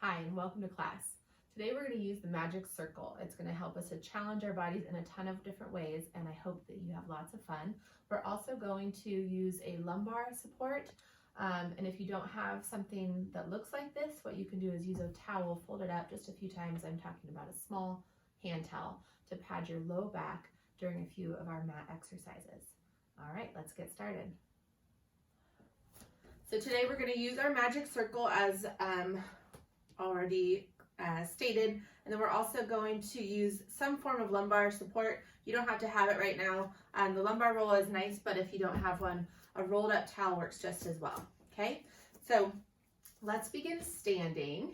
Hi, and welcome to class. Today we're going to use the Magic Circle. It's going to help us to challenge our bodies in a ton of different ways, and I hope that you have lots of fun. We're also going to use a lumbar support, and if you don't have something that looks like this, what you can do is use a towel, fold it up just a few times. I'm talking about a small hand towel to pad your low back during a few of our mat exercises. All right, let's get started. So today we're going to use our Magic Circle as already stated, and then we're also going to use some form of lumbar support. You don't have to have it right now. The lumbar roll is nice, but if you don't have one, a rolled up towel works just as well. Okay, so let's begin standing,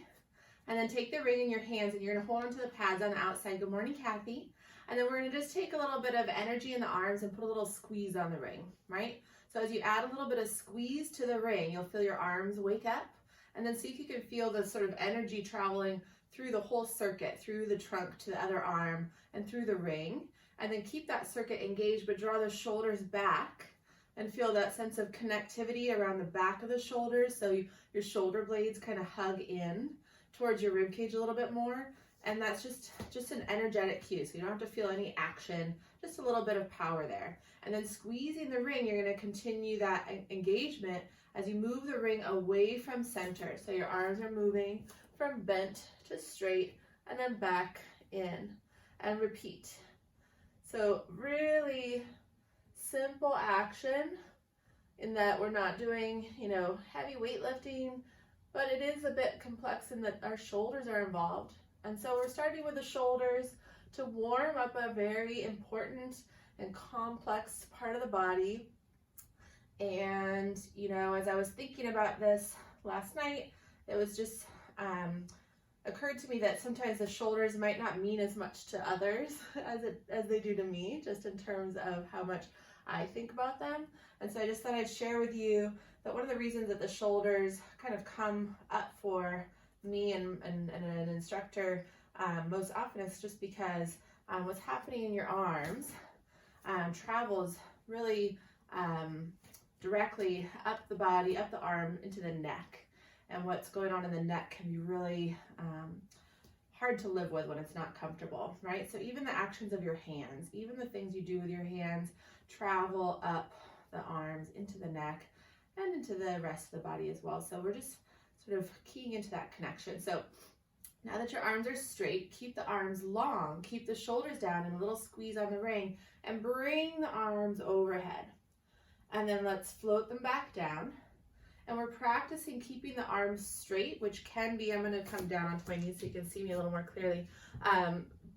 and then take the ring in your hands, and you're going to hold onto the pads on the outside. Good morning, Kathy. And then we're going to just take a little bit of energy in the arms and put a little squeeze on the ring, right? So as you add a little bit of squeeze to the ring, you'll feel your arms wake up. And then see if you can feel the sort of energy traveling through the whole circuit, through the trunk to the other arm and through the ring. And then keep that circuit engaged, but draw the shoulders back and feel that sense of connectivity around the back of the shoulders. So your shoulder blades kind of hug in towards your rib cage a little bit more. And that's just an energetic cue. So you don't have to feel any action, just a little bit of power there. And then squeezing the ring, you're going to continue that engagement as you move the ring away from center. So your arms are moving from bent to straight and then back in, and repeat. So really simple action in that we're not doing, heavy weightlifting, but it is a bit complex in that our shoulders are involved. And so we're starting with the shoulders to warm up a very important and complex part of the body. And, as I was thinking about this last night, it was just occurred to me that sometimes the shoulders might not mean as much to others as they do to me, just in terms of how much I think about them. And so I just thought I'd share with you that one of the reasons that the shoulders kind of come up for me and an instructor most often is just because what's happening in your arms travels really directly up the body, up the arm, into the neck. And what's going on in the neck can be really hard to live with when it's not comfortable, right? So even the actions of your hands, even the things you do with your hands, travel up the arms into the neck and into the rest of the body as well. So we're just sort of keying into that connection. So now that your arms are straight, keep the arms long, keep the shoulders down and a little squeeze on the ring, and bring the arms overhead. And then let's float them back down. And we're practicing keeping the arms straight, which can be, I'm going to come down onto my knees so you can see me a little more clearly.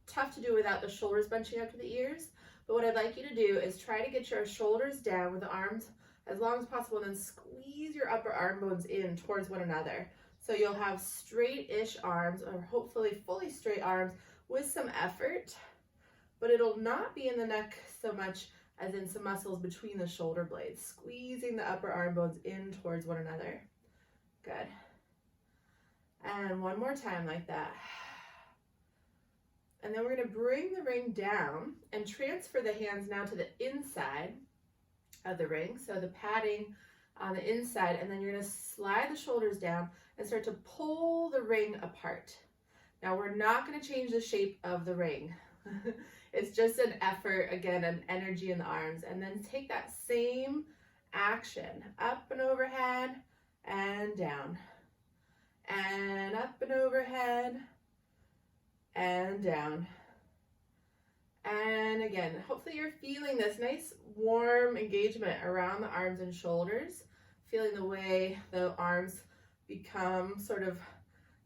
Tough to do without the shoulders bunching up to the ears. But what I'd like you to do is try to get your shoulders down with the arms as long as possible, and then squeeze your upper arm bones in towards one another. So you'll have straight-ish arms, or hopefully fully straight arms with some effort, but it'll not be in the neck so much as in some muscles between the shoulder blades, squeezing the upper arm bones in towards one another. Good. And one more time like that. And then we're going to bring the ring down and transfer the hands now to the inside of the ring. So the padding on the inside, and then you're going to slide the shoulders down and start to pull the ring apart. Now we're not going to change the shape of the ring. It's just an effort, again, an energy in the arms. And then take that same action, up and overhead and down, and up and overhead and down. And again, hopefully you're feeling this nice warm engagement around the arms and shoulders, feeling the way the arms become sort of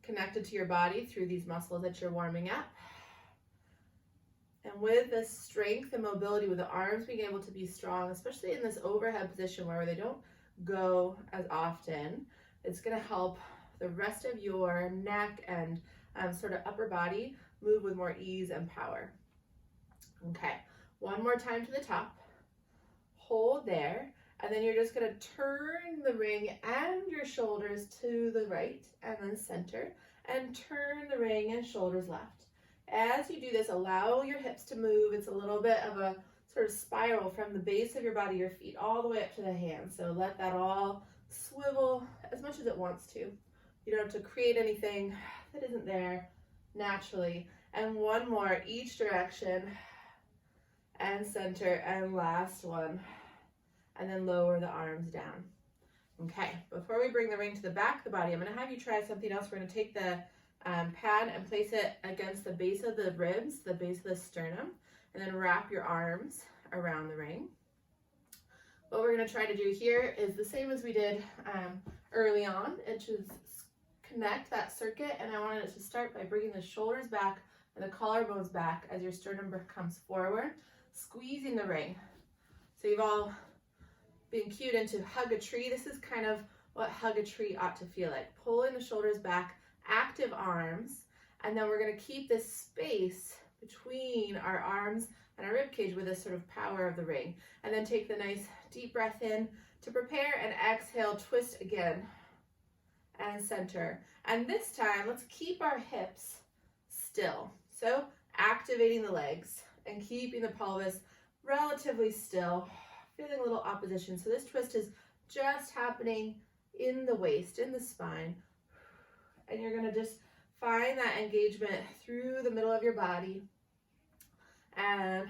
connected to your body through these muscles that you're warming up. And with this strength and mobility with the arms being able to be strong, especially in this overhead position where they don't go as often, it's going to help the rest of your neck and sort of upper body move with more ease and power. Okay, one more time to the top. Hold there, and then you're just going to turn the ring and your shoulders to the right and then center, and turn the ring and shoulders left. As you do this, allow your hips to move. It's a little bit of a sort of spiral from the base of your body, your feet, all the way up to the hands. So let that all swivel as much as it wants to. You don't have to create anything. that isn't there naturally. And one more, each direction, and center, and last one. And then lower the arms down. Okay, before we bring the ring to the back of the body, I'm going to have you try something else. We're going to take the pad and place it against the base of the ribs, the base of the sternum, and then wrap your arms around the ring. What we're going to try to do here is the same as we did early on, which is connect that circuit, and I wanted it to start by bringing the shoulders back and the collarbones back as your sternum comes forward, squeezing the ring. So you've all been cued into hug a tree. This is kind of what hug a tree ought to feel like. Pulling the shoulders back, active arms, and then we're going to keep this space between our arms and our rib cage with this sort of power of the ring. And then take the nice deep breath in to prepare, and exhale, twist again and center. And this time, let's keep our hips still. So activating the legs and keeping the pelvis relatively still, feeling a little opposition. So this twist is just happening in the waist, in the spine. And you're going to just find that engagement through the middle of your body and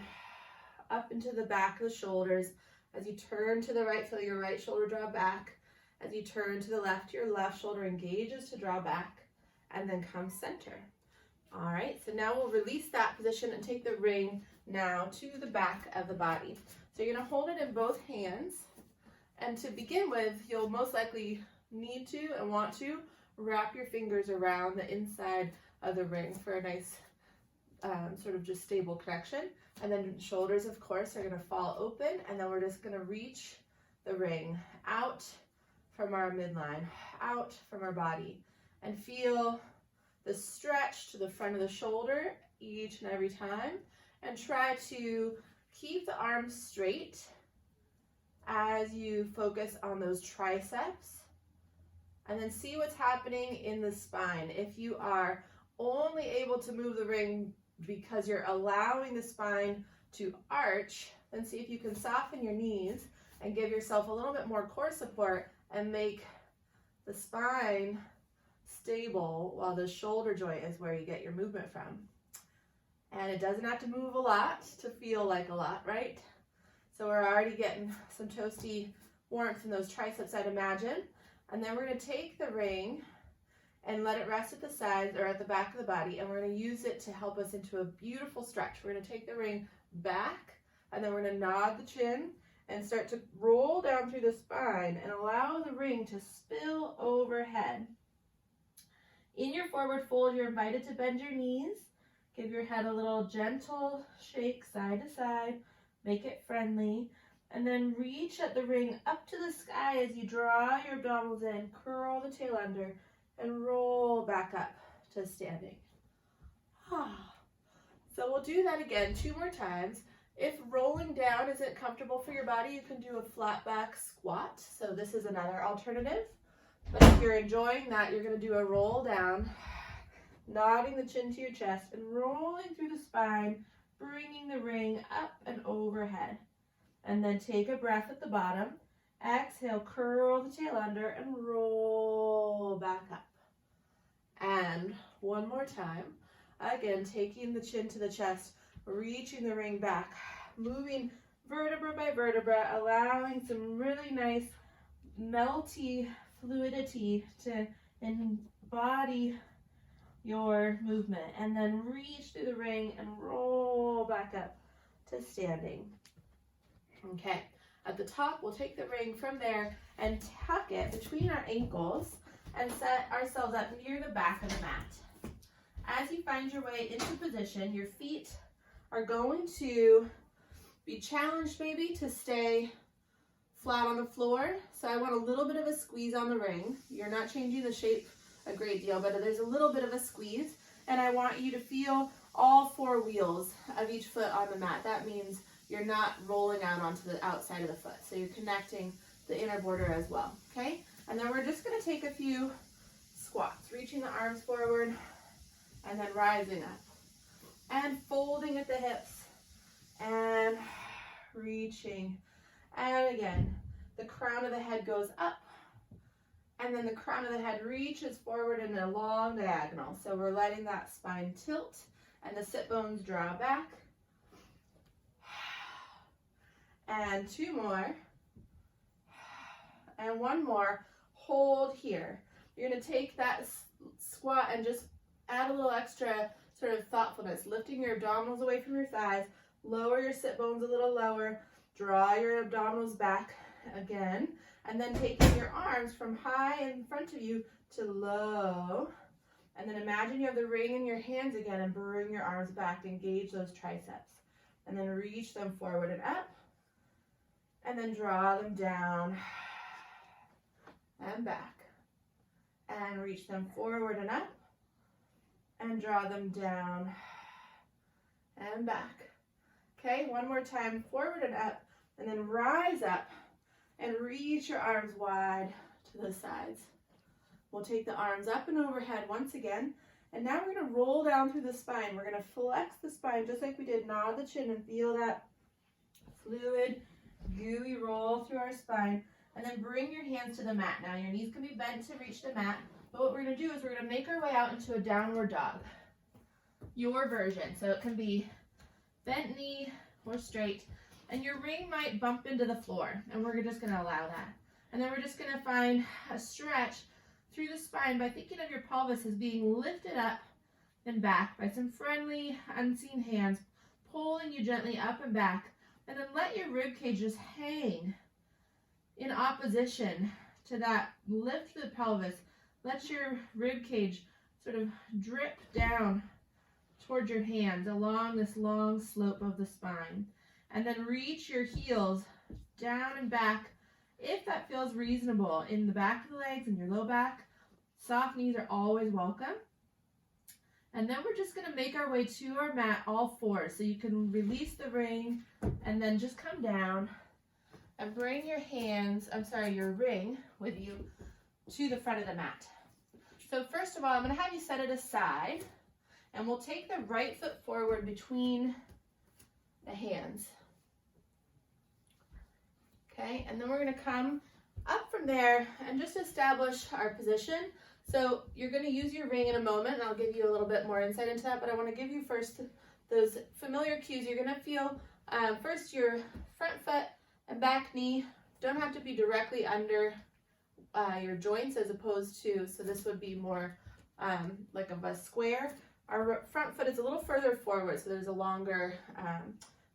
up into the back of the shoulders. As you turn to the right, feel your right shoulder draw back. As you turn to the left, your left shoulder engages to draw back, and then come center. All right, so now we'll release that position and take the ring now to the back of the body. So you're going to hold it in both hands, and to begin with, you'll most likely need to and want to wrap your fingers around the inside of the ring for a nice sort of just stable connection. And then shoulders, of course, are going to fall open, and then we're just going to reach the ring out from our midline, out from our body, and feel the stretch to the front of the shoulder each and every time, and try to keep the arms straight as you focus on those triceps, and then see what's happening in the spine. If you are only able to move the ring because you're allowing the spine to arch, then see if you can soften your knees and give yourself a little bit more core support and make the spine stable while the shoulder joint is where you get your movement from. And it doesn't have to move a lot to feel like a lot, right? So we're already getting some toasty warmth in those triceps, I'd imagine. And then we're going to take the ring and let it rest at the sides or at the back of the body, and we're going to use it to help us into a beautiful stretch. We're going to take the ring back, and then we're going to nod the chin and start to roll down through the spine and allow the ring to spill overhead. In your forward fold, you're invited to bend your knees. Give your head a little gentle shake side to side. Make it friendly. And then reach at the ring up to the sky as you draw your abdominals in, curl the tail under, and roll back up to standing. So we'll do that again 2 more times. If rolling down isn't comfortable for your body, you can do a flat back squat. So this is another alternative. But if you're enjoying that, you're going to do a roll down, nodding the chin to your chest and rolling through the spine, bringing the ring up and overhead. And then take a breath at the bottom. Exhale, curl the tail under and roll back up. And one more time. Again, taking the chin to the chest, reaching the ring back, moving vertebra by vertebra, allowing some really nice melty fluidity to embody your movement. And then reach through the ring and roll back up to standing. Okay, at the top, we'll take the ring from there and tuck it between our ankles and set ourselves up near the back of the mat. As you find your way into position, your feet are going to be challenged maybe to stay flat on the floor. So I want a little bit of a squeeze on the ring. You're not changing the shape a great deal, but there's a little bit of a squeeze. And I want you to feel all 4 wheels of each foot on the mat. That means you're not rolling out onto the outside of the foot. So you're connecting the inner border as well, okay? And then we're just gonna take a few squats, reaching the arms forward and then rising up. And folding at the hips and reaching. And again, the crown of the head goes up And then the crown of the head reaches forward in a long diagonal. So we're letting that spine tilt and the sit bones draw back. And 2 more. And 1 more. Hold here. You're going to take that squat and just add a little extra sort of thoughtfulness, lifting your abdominals away from your thighs, lower your sit bones a little lower, draw your abdominals back again, and then taking your arms from high in front of you to low, and then imagine you have the ring in your hands again and bring your arms back, engage those triceps, and then reach them forward and up, and then draw them down and back, and reach them forward and up, and draw them down and back. Okay, 1 more time, forward and up, and then rise up and reach your arms wide to the sides. We'll take the arms up and overhead once again, and now we're going to roll down through the spine. We're going to flex the spine just like we did, nod the chin and feel that fluid, gooey roll through our spine, and then bring your hands to the mat. Now your knees can be bent to reach the mat, but what we're going to do is we're going to make our way out into a downward dog. Your version, so it can be bent knee or straight, and your ring might bump into the floor, and we're just going to allow that. And then we're just going to find a stretch through the spine by thinking of your pelvis as being lifted up and back by some friendly, unseen hands pulling you gently up and back, and then let your rib cage just hang in opposition to that lift of the pelvis. Let your rib cage sort of drip down towards your hands along this long slope of the spine. And then reach your heels down and back if that feels reasonable in the back of the legs and your low back. Soft knees are always welcome. And then we're just going to make our way to our mat, all 4. So you can release the ring and then just come down and bring your your ring with you to the front of the mat. So first of all, I'm going to have you set it aside, and we'll take the right foot forward between the hands. Okay, and then we're going to come up from there and just establish our position. So you're going to use your ring in a moment, and I'll give you a little bit more insight into that, but I want to give you first those familiar cues. You're going to feel first your front foot and back knee don't have to be directly under your joints as opposed to, so this would be more like of a square. Our front foot is a little further forward, so there's a longer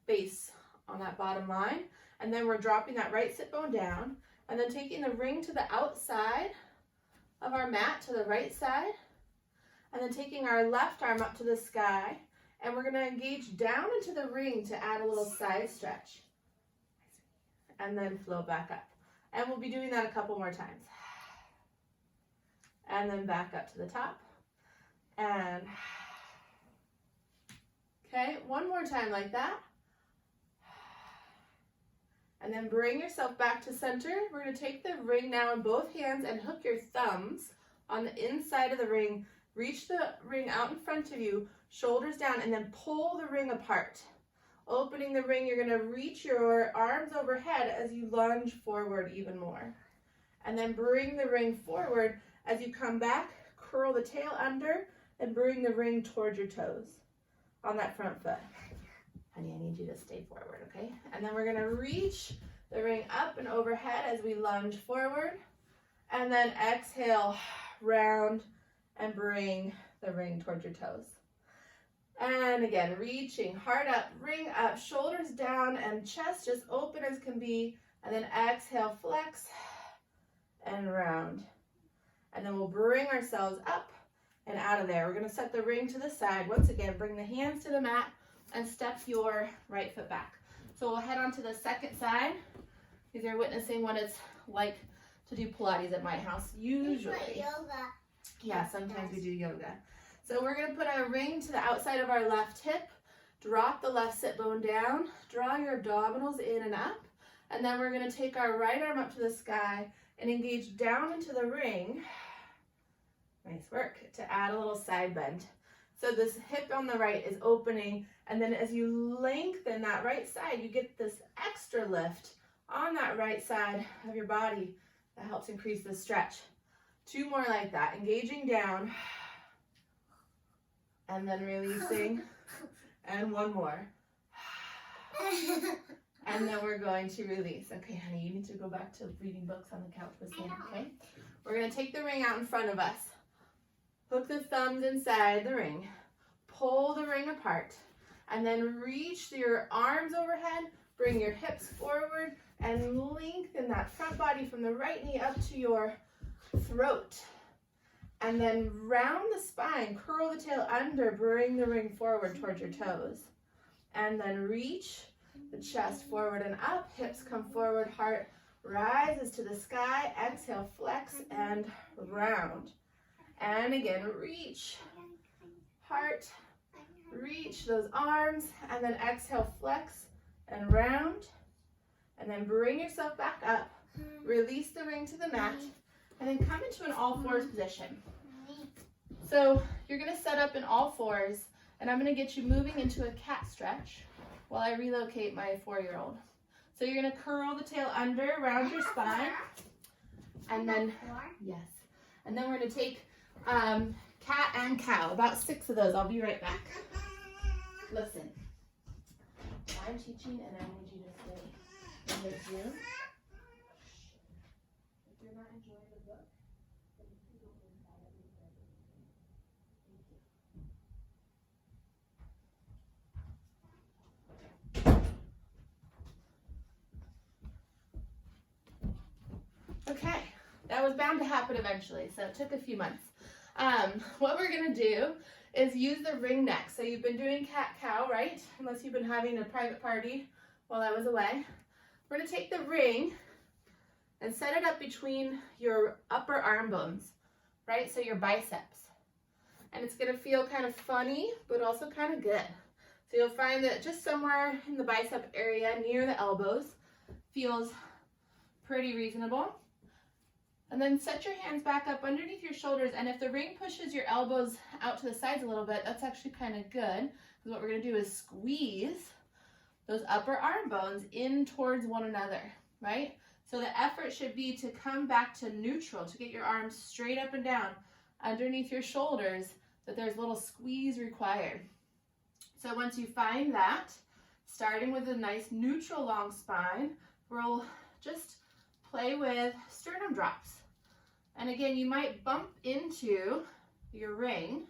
base on that bottom line. And then we're dropping that right sit bone down, and then taking the ring to the outside of our mat to the right side, and then taking our left arm up to the sky, and we're going to engage down into the ring to add a little side stretch, and then flow back up. And we'll be doing that a couple more times. And then back up to the top, and okay, 1 more time like that. And then bring yourself back to center. We're going to take the ring now in both hands and hook your thumbs on the inside of the ring. Reach the ring out in front of you, shoulders down, and then pull the ring apart. Opening the ring, you're going to reach your arms overhead as you lunge forward even more. And then bring the ring forward as you come back, curl the tail under, and bring the ring towards your toes on that front foot. Honey, I need you to stay forward, okay? And then we're going to reach the ring up and overhead as we lunge forward. And then exhale, round, and bring the ring towards your toes. And again, reaching, heart up, ring up, shoulders down, and chest just open as can be. And then exhale, flex, and round. And then we'll bring ourselves up and out of there. We're going to set the ring to the side. Once again, bring the hands to the mat and step your right foot back. So we'll head on to the second side. Because you're witnessing what it's like to do Pilates at my house, usually. Yoga. Yeah, sometimes we do yoga. So we're going to put our ring to the outside of our left hip, drop the left sit bone down, draw your abdominals in and up, and then we're going to take our right arm up to the sky and engage down into the ring. Nice work. To add a little side bend. So this hip on the right is opening, and then as you lengthen that right side, you get this extra lift on that right side of your body that helps increase the stretch. 2 more like that, engaging down, and then releasing, and 1 more. And then we're going to release. Okay, honey, you need to go back to reading books on the couch with me, okay? We're going to take the ring out in front of us. Hook the thumbs inside the ring. Pull the ring apart. And then reach your arms overhead. Bring your hips forward and lengthen that front body from the right knee up to your throat. And then round the spine. Curl the tail under. Bring the ring forward towards your toes. And then reach the chest forward and up. Hips come forward. Heart rises to the sky. Exhale, flex and round. And again, reach. Heart, reach those arms. And then exhale, flex and round. And then bring yourself back up. Release the ring to the mat. And then come into an all fours position. So you're going to set up in all fours. And I'm going to get you moving into a cat stretch while I relocate my 4-year-old. So you're going to curl the tail under, around your spine. And then, yes. And then we're going to take cat and cow, about 6 of those. I'll be right back. Listen, I'm teaching and I need you to stay in this room. If you're not enjoying the book, then you can go inside of your bedroom. Thank you. Okay, that was bound to happen eventually, so it took a few months. What we're going to do is use the ring next. So you've been doing cat-cow, right? Unless you've been having a private party while I was away. We're going to take the ring and set it up between your upper arm bones, right? So your biceps. And it's going to feel kind of funny, but also kind of good. So you'll find that just somewhere in the bicep area near the elbows feels pretty reasonable. And then set your hands back up underneath your shoulders. And if the ring pushes your elbows out to the sides a little bit, that's actually kind of good. Because what we're going to do is squeeze those upper arm bones in towards one another, right? So the effort should be to come back to neutral, to get your arms straight up and down underneath your shoulders, that there's a little squeeze required. So once you find that, starting with a nice neutral long spine, we'll just play with sternum drops. And again, you might bump into your ring,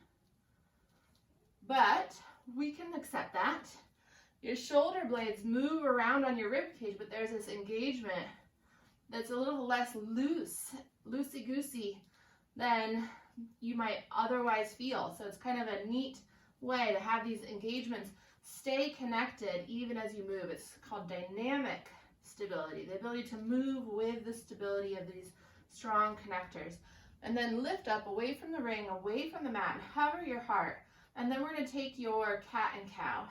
but we can accept that. Your shoulder blades move around on your rib cage, but there's this engagement that's a little less loosey-goosey than you might otherwise feel. So it's kind of a neat way to have these engagements stay connected even as you move. It's called dynamic stability, the ability to move with the stability of these strong connectors. And then lift up away from the ring, away from the mat, and hover your heart. And then we're going to take your cat and cow,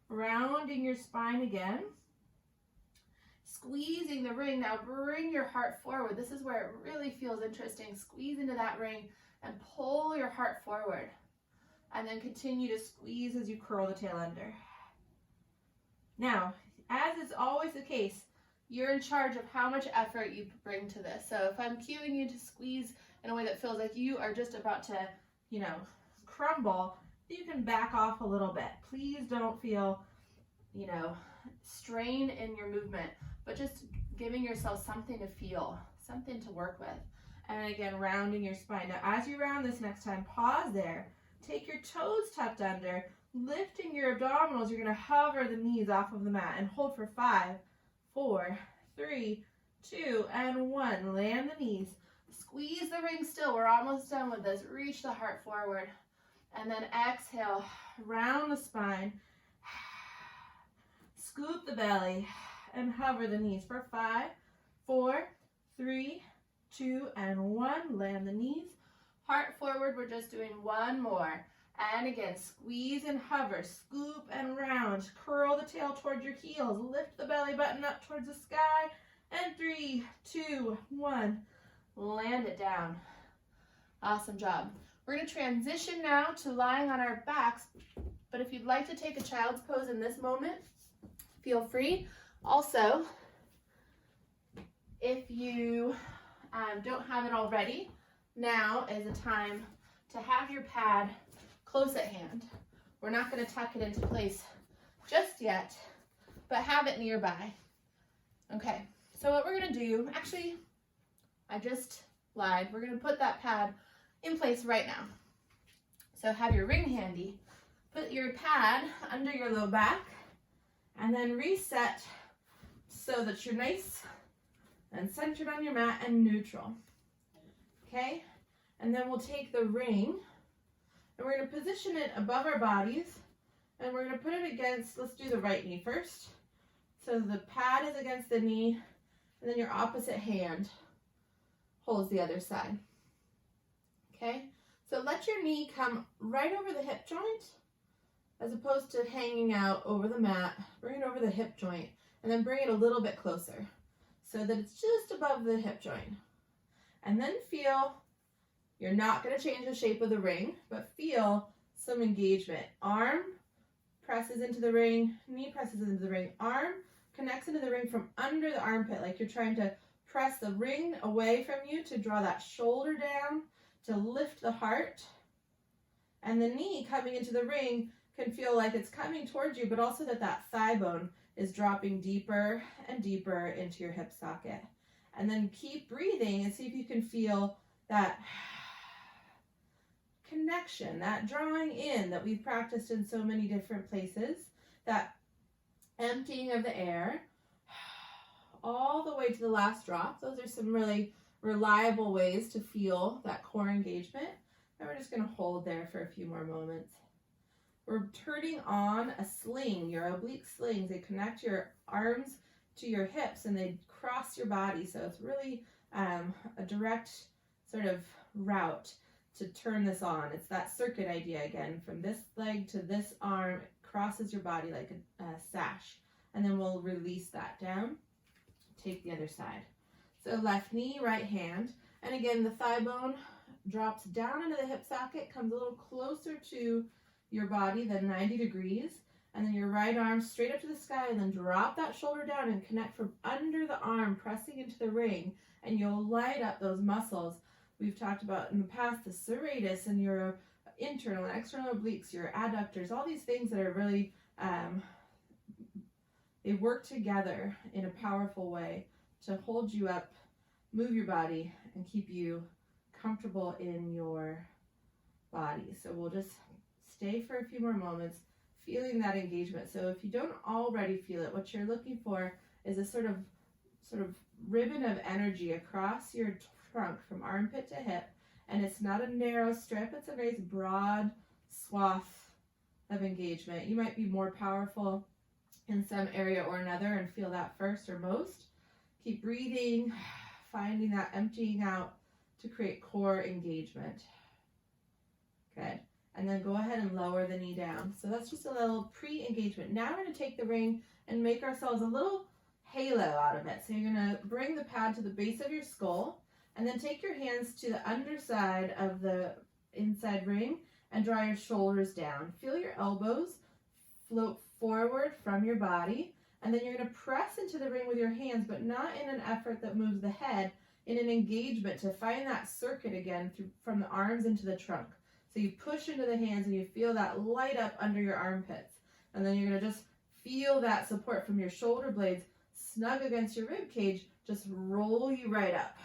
rounding your spine again, squeezing the ring. Now bring your heart forward. This is where it really feels interesting. Squeeze into that ring and pull your heart forward. And then continue to squeeze as you curl the tail under. Now, as is always the case, you're in charge of how much effort you bring to this. So if I'm cueing you to squeeze in a way that feels like you are just about to, crumble, you can back off a little bit. Please don't feel, strain in your movement, but just giving yourself something to feel, something to work with. And again, rounding your spine. Now, as you round this next time, pause there. Take your toes tucked under, lifting your abdominals. You're going to hover the knees off of the mat and hold for 5, 4, 3, 2, and 1. Land the knees. Squeeze the ring still. We're almost done with this. Reach the heart forward. And then exhale. Round the spine. Scoop the belly and hover the knees for 5, 4, 3, 2, and 1. Land the knees. Heart forward. We're just doing one more. And again, squeeze and hover, scoop and round, curl the tail towards your heels, lift the belly button up towards the sky, and 3, 2, 1, land it down. Awesome job. We're going to transition now to lying on our backs, but if you'd like to take a child's pose in this moment, feel free. Also, if you don't have it already, Now is the time to have your pad close at hand. We're not going to tuck it into place just yet, but have it nearby. Okay, so what we're going to do, actually, I just lied. We're going to put that pad in place right now. So have your ring handy. Put your pad under your low back and then reset so that you're nice and centered on your mat and neutral. Okay, and then we'll take the ring and we're going to position it above our bodies and we're going to put it against, let's do the right knee first. So the pad is against the knee and then your opposite hand holds the other side. Okay, so let your knee come right over the hip joint as opposed to hanging out over the mat. Bring it over the hip joint and then bring it a little bit closer so that it's just above the hip joint. And then feel, you're not going to change the shape of the ring, but feel some engagement. Arm presses into the ring, knee presses into the ring, arm connects into the ring from under the armpit, like you're trying to press the ring away from you to draw that shoulder down, to lift the heart. And the knee coming into the ring can feel like it's coming towards you, but also that thigh bone is dropping deeper and deeper into your hip socket. And then keep breathing and see if you can feel that connection, that drawing in that we've practiced in so many different places, that emptying of the air all the way to the last drop. Those are some really reliable ways to feel that core engagement. And we're just going to hold there for a few more moments. We're turning on a sling, your oblique slings. They connect your arms to your hips and they cross your body. So it's really a direct sort of route to turn this on. It's that circuit idea again, from this leg to this arm, it crosses your body like a sash. And then we'll release that down. Take the other side. So left knee, right hand. And again, the thigh bone drops down into the hip socket, comes a little closer to your body than 90 degrees. And then your right arm straight up to the sky and then drop that shoulder down and connect from under the arm, pressing into the ring. And you'll light up those muscles we've talked about in the past, the serratus and your internal and external obliques, your adductors, all these things that are really, they work together in a powerful way to hold you up, move your body, and keep you comfortable in your body. So we'll just stay for a few more moments, feeling that engagement. So if you don't already feel it, what you're looking for is a sort of ribbon of energy across your trunk from armpit to hip. And it's not a narrow strip, it's a nice broad swath of engagement. You might be more powerful in some area or another and feel that first or most. Keep breathing, finding that emptying out to create core engagement. Good. And then go ahead and lower the knee down. So that's just a little pre-engagement. Now we're going to take the ring and make ourselves a little halo out of it. So you're going to bring the pad to the base of your skull and then take your hands to the underside of the inside ring and draw your shoulders down. Feel your elbows float forward from your body, and then you're going to press into the ring with your hands, but not in an effort that moves the head, in an engagement to find that circuit again from the arms into the trunk. So you push into the hands and you feel that light up under your armpits. And then you're going to just feel that support from your shoulder blades snug against your rib cage, just roll you right up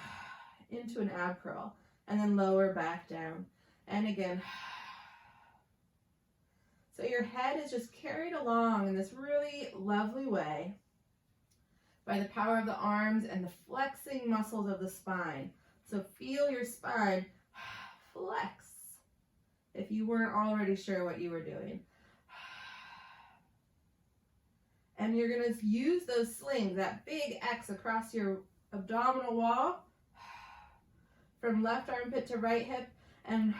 into an ab curl and then lower back down. And again, so your head is just carried along in this really lovely way by the power of the arms and the flexing muscles of the spine. So feel your spine flex if you weren't already sure what you were doing. And you're going to use those slings, that big X across your abdominal wall, from left armpit to right hip and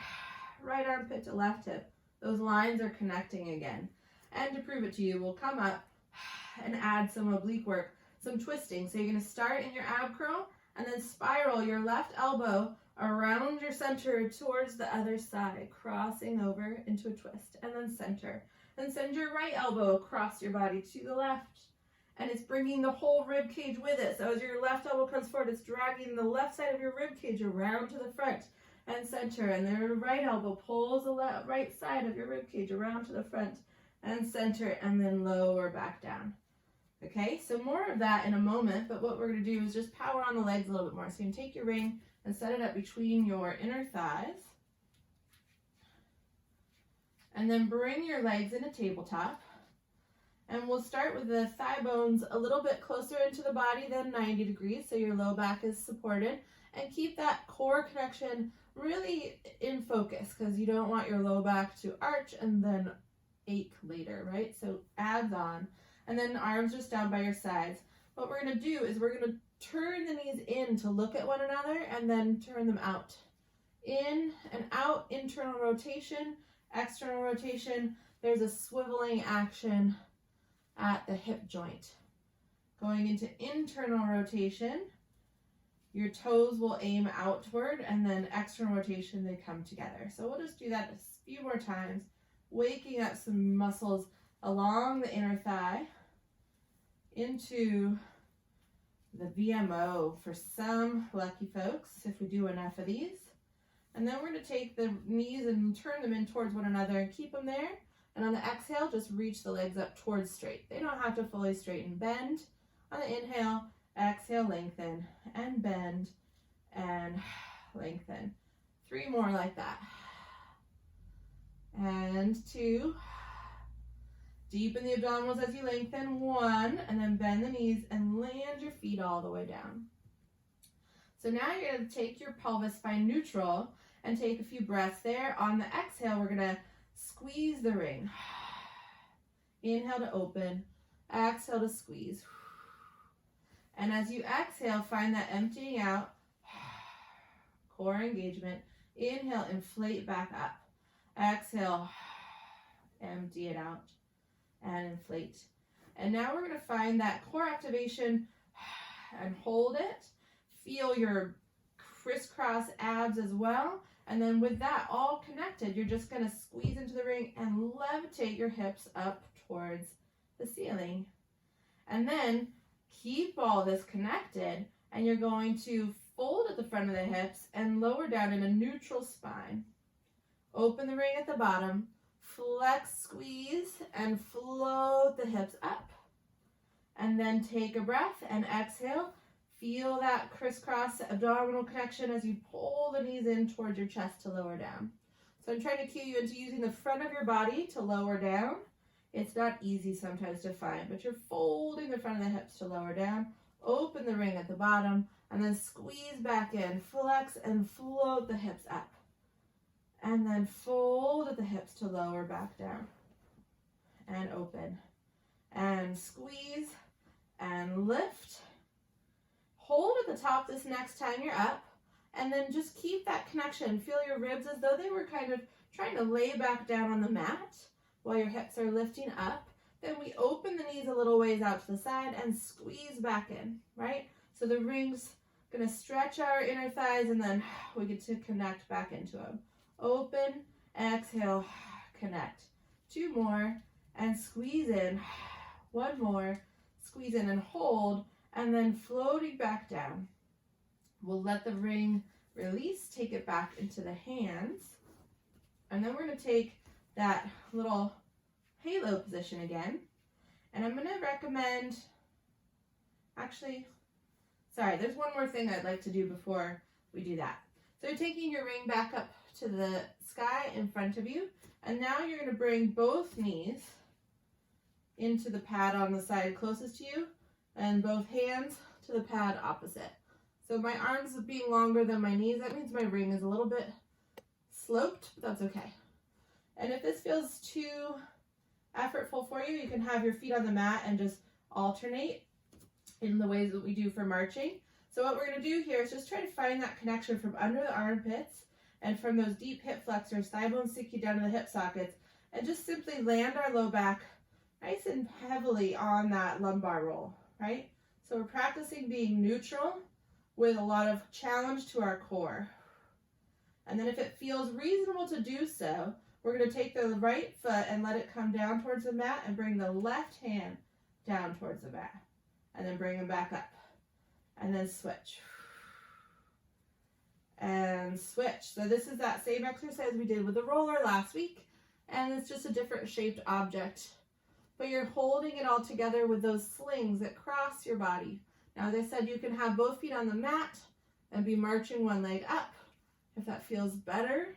right armpit to left hip. Those lines are connecting again. And to prove it to you, we'll come up and add some oblique work, some twisting. So you're going to start in your ab curl and then spiral your left elbow around your center towards the other side, crossing over into a twist, and then center. Then send your right elbow across your body to the left. And it's bringing the whole rib cage with it. So as your left elbow comes forward, it's dragging the left side of your rib cage around to the front. and center, and the right elbow pulls the right side of your rib cage around to the front and center, and then lower back down. Okay, so more of that in a moment, but what we're going to do is just power on the legs a little bit more. So you can take your ring and set it up between your inner thighs, and then bring your legs into tabletop. And we'll start with the thigh bones a little bit closer into the body than 90 degrees, so your low back is supported. And keep that core connection really in focus, because you don't want your low back to arch and then ache later, right? So abs on, and then arms just down by your sides. What we're going to do is we're going to turn the knees in to look at one another, and then turn them out. In and out, internal rotation, external rotation. There's a swiveling action at the hip joint. Going into internal rotation, your toes will aim outward, and then external rotation, they come together. So we'll just do that a few more times, waking up some muscles along the inner thigh into the VMO for some lucky folks, if we do enough of these. And then we're going to take the knees and turn them in towards one another and keep them there. And on the exhale, just reach the legs up towards straight. They don't have to fully straighten. Bend. On the inhale, exhale, lengthen, and bend, and lengthen. 3 more like that. And 2. Deepen the abdominals as you lengthen. 1, and then bend the knees and land your feet all the way down. So now you're going to take your pelvis, find neutral, and take a few breaths there. On the exhale, we're going to squeeze the ring. Inhale to open, exhale to squeeze. And as you exhale, find that emptying out, core engagement. Inhale, inflate back up. Exhale, empty it out and inflate. And now we're going to find that core activation and hold it. Feel your crisscross abs as well. And then with that all connected, you're just going to squeeze into the ring and levitate your hips up towards the ceiling. And then keep all this connected, and you're going to fold at the front of the hips and lower down in a neutral spine. Open the ring at the bottom, flex, squeeze, and float the hips up. And then take a breath and exhale. Feel that crisscross abdominal connection as you pull the knees in towards your chest to lower down. So I'm trying to cue you into using the front of your body to lower down. It's not easy sometimes to find, but you're folding the front of the hips to lower down. Open the ring at the bottom, and then squeeze back in, flex, and float the hips up. And then fold at the hips to lower back down. And open. And squeeze, and lift. Hold at the top this next time you're up, and then just keep that connection. Feel your ribs as though they were kind of trying to lay back down on the mat while your hips are lifting up. Then we open the knees a little ways out to the side and squeeze back in, right? So the ring's going to stretch our inner thighs, and then we get to connect back into them. Open, exhale, connect. 2 more, and squeeze in. 1 more, squeeze in and hold. And then floating back down. We'll let the ring release, take it back into the hands. And then we're going to take that little halo position again. And I'm going to recommend, there's one more thing I'd like to do before we do that. So you're taking your ring back up to the sky in front of you. And now you're going to bring both knees into the pad on the side closest to you, and both hands to the pad opposite. So my arms being longer than my knees, that means my ring is a little bit sloped, but that's okay. And if this feels too effortful for you, you can have your feet on the mat and just alternate in the ways that we do for marching. So what we're going to do here is just try to find that connection from under the armpits and from those deep hip flexors, thigh bones sink you down to the hip sockets, and just simply land our low back nice and heavily on that lumbar roll. Right? So we're practicing being neutral with a lot of challenge to our core. And then if it feels reasonable to do so, we're going to take the right foot and let it come down towards the mat, and bring the left hand down towards the mat. And then bring them back up. And then switch. and switch. So this is that same exercise we did with the roller last week, and it's just a different shaped object. But you're holding it all together with those slings that cross your body. Now, as I said, you can have both feet on the mat and be marching one leg up if that feels better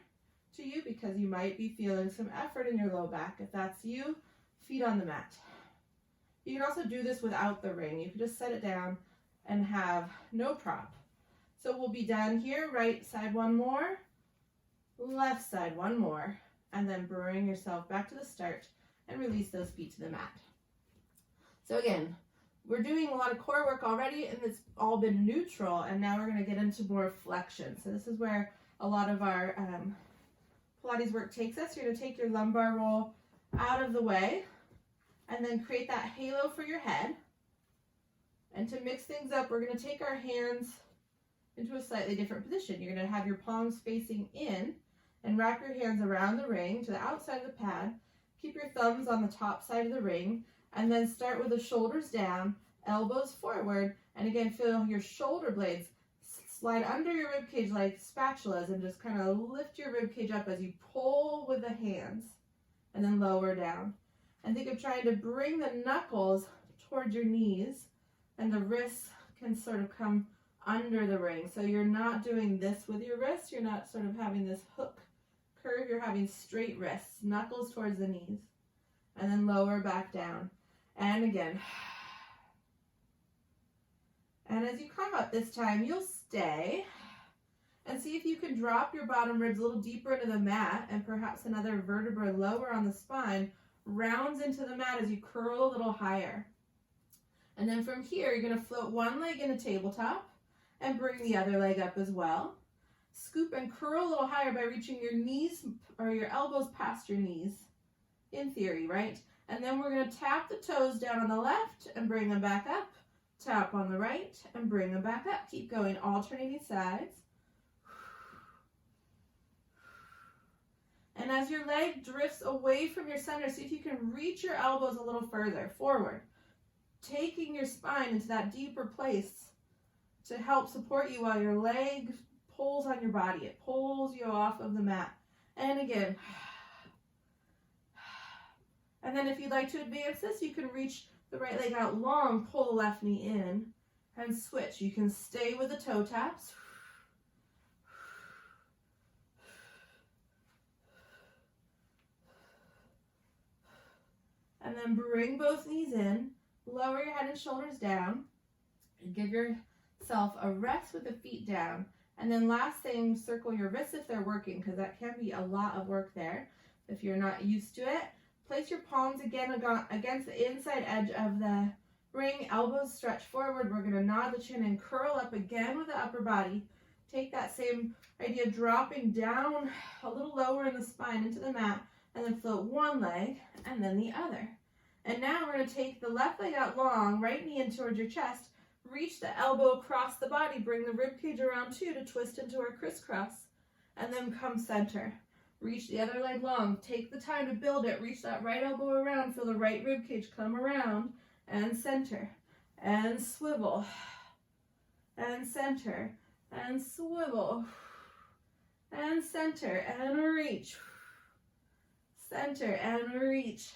to you, because you might be feeling some effort in your low back. If that's you, feet on the mat. You can also do this without the ring. You can just set it down and have no prop. So we'll be done here. Right side one more, left side one more, and then bring yourself back to the start and release those feet to the mat. So again, we're doing a lot of core work already, and it's all been neutral, and now we're going to get into more flexion. So this is where a lot of our Pilates work takes us. You're going to take your lumbar roll out of the way and then create that halo for your head. And to mix things up, we're going to take our hands into a slightly different position. You're going to have your palms facing in and wrap your hands around the ring to the outside of the pad. Keep your thumbs on the top side of the ring, and then start with the shoulders down, elbows forward, and again, feel your shoulder blades slide under your rib cage like spatulas, and just kind of lift your rib cage up as you pull with the hands, and then lower down. And think of trying to bring the knuckles towards your knees, and the wrists can sort of come under the ring. So you're not doing this with your wrists, you're not sort of having this hook curve, you're having straight wrists, knuckles towards the knees, and then lower back down. And again. And as you come up this time, you'll stay and see if you can drop your bottom ribs a little deeper into the mat, and perhaps another vertebra lower on the spine rounds into the mat as you curl a little higher. And then from here, you're going to float one leg in a tabletop and bring the other leg up as well. Scoop and curl a little higher by reaching your knees or your elbows past your knees, in theory, right? And then we're going to tap the toes down on the left and bring them back up. Tap on the right and bring them back up. Keep going, alternating sides. And as your leg drifts away from your center, see if you can reach your elbows a little further forward, taking your spine into that deeper place to help support you while your leg pulls on your body. It pulls you off of the mat. And again. And then if you'd like to advance this, you can reach the right leg out long, pull the left knee in, and switch. You can stay with the toe taps. And then bring both knees in, lower your head and shoulders down, and give yourself a rest with the feet down. And then last thing, circle your wrists if they're working, because that can be a lot of work there if you're not used to it. Place your palms again against the inside edge of the ring, elbows stretch forward. We're going to nod the chin and curl up again with the upper body. Take that same idea, dropping down a little lower in the spine into the mat, and then float one leg and then the other. And now we're going to take the left leg out long, right knee in towards your chest, reach the elbow across the body, bring the rib cage around too to twist into our crisscross, and then come center. Reach the other leg long, take the time to build it, reach that right elbow around, feel the right rib cage come around, and center, and swivel, and center, and swivel, and center, and reach, center, and reach.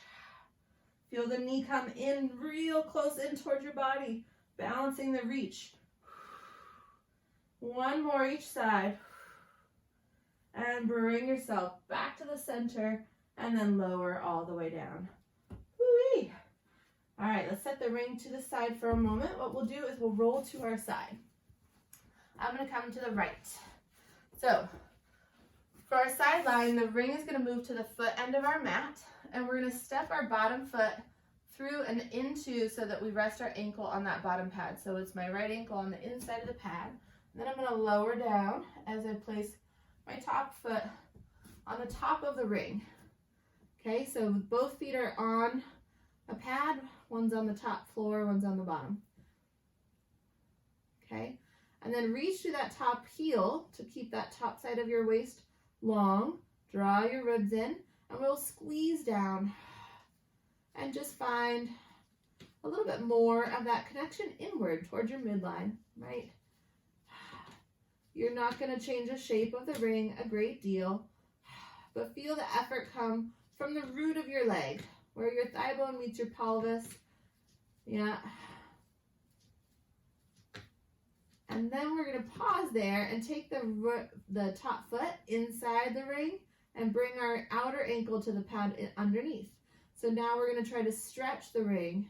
Feel the knee come in real close in towards your body, balancing the reach. One more each side. And bring yourself back to the center, and then lower all the way down. Woo-wee. All right, let's set the ring to the side for a moment. What we'll do is we'll roll to our side. I'm going to come to the right. So for our side line, the ring is going to move to the foot end of our mat, and we're going to step our bottom foot through and into so that we rest our ankle on that bottom pad. So it's my right ankle on the inside of the pad. Then I'm going to lower down as I place my top foot on the top of the ring. Okay, so both feet are on a pad. One's on the top floor, one's on the bottom. Okay, and then reach through that top heel to keep that top side of your waist long. Draw your ribs in, and we'll squeeze down and just find a little bit more of that connection inward towards your midline, right? You're not going to change the shape of the ring a great deal, but feel the effort come from the root of your leg, where your thigh bone meets your pelvis. Yeah. And then we're going to pause there and take the top foot inside the ring and bring our outer ankle to the pad underneath. So now we're going to try to stretch the ring,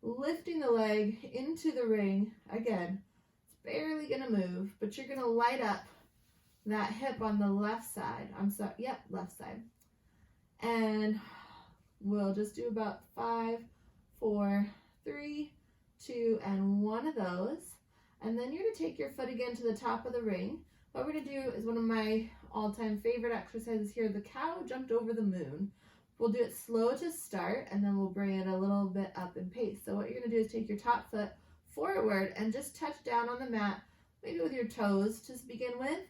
lifting the leg into the ring. Again, it's barely going to move, but you're going to light up that hip on the left side. Left side. And we'll just do about 5, 4, 3, 2, and 1 of those. And then you're going to take your foot again to the top of the ring. What we're going to do is one of my all-time favorite exercises here, the cow jumped over the moon. We'll do it slow to start, and then we'll bring it a little bit up in pace. So what you're going to do is take your top foot forward and just touch down on the mat, maybe with your toes to begin with,